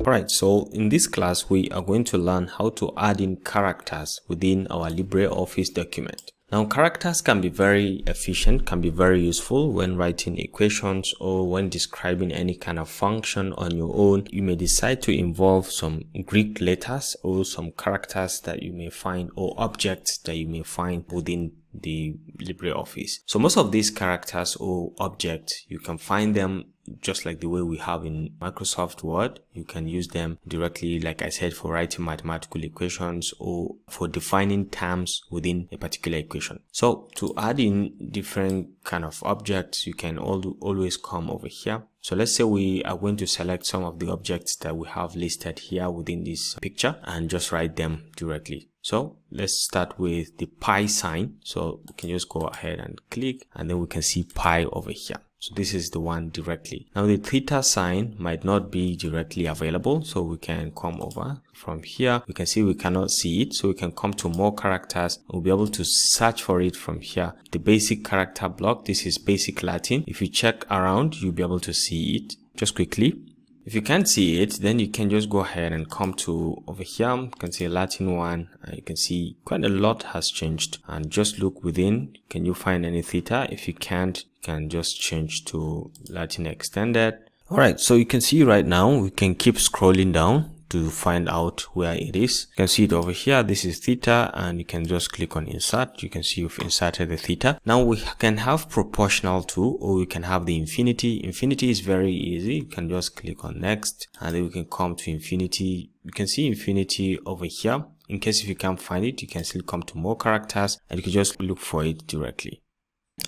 Alright, so in this class, we are going to learn how to add in characters within our LibreOffice document. Now, characters can be very efficient, can be very useful when writing equations or when describing any kind of function on your own. You may decide to involve some Greek letters or some characters that you may find or objects that you may find within the LibreOffice. So most of these characters or objects, you can find them just like the way we have in Microsoft Word. You can use them directly, like I said, for writing mathematical equations or for defining terms within a particular equation. So to add in different kind of objects, you can always come over here. So let's say we are going to select some of the objects that we have listed here within this picture and just write them directly. So let's start with the pi sign. So we can just go ahead and click, and then we can see pi over here. So this is the one directly. Now the theta sign might not be directly available, so we can come over from here. We can see we cannot see it, so we can come to more characters. We'll be able to search for it from here. The basic character block, this is basic Latin. If you check around, you'll be able to see it. Just quickly, if you can't see it, then you can just go ahead and come to over here. You can see Latin one, and you can see quite a lot has changed. And just look within. Can you find any theta? If you can't, you can just change to Latin extended. All right, so you can see right now we can keep scrolling down to find out where it is. You can see it over here. This is theta, and you can just click on insert. You can see you've inserted the theta. Now we can have proportional to, or we can have the infinity. Infinity is very easy. You can just click on next, and then we can come to infinity. You can see infinity over here. In case if you can't find it, you can still come to more characters, and you can just look for it directly.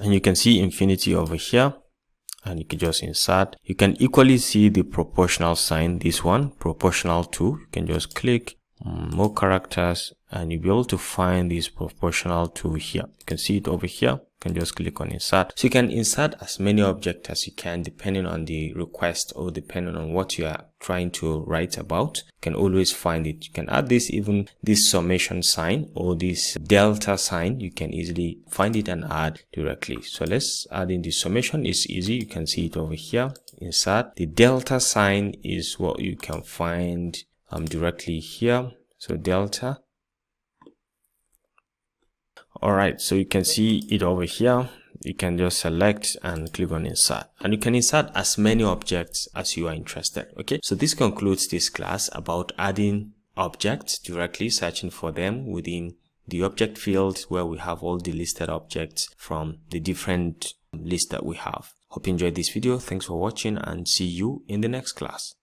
And you can see infinity over here, and you can just insert. You can equally see the proportional sign, this one, proportional to. You can just click more characters, and you'll be able to find this proportional to here. You can see it over here. You can just click on insert. So you can insert as many objects as you can, depending on the request or depending on what you are trying to write about. You can always find it. You can add this, even this summation sign or this delta sign. You can easily find it and add directly. So let's add in the summation. It's easy. You can see it over here. Insert. The delta sign is what you can find directly here. So delta. All right, so you can see it over here. You can just select and click on insert, and you can insert as many objects as you are interested. Okay, so this concludes this class about adding objects directly, searching for them within the object field where we have all the listed objects from the different lists that we have. Hope you enjoyed this video. Thanks for watching, and see you in the next class.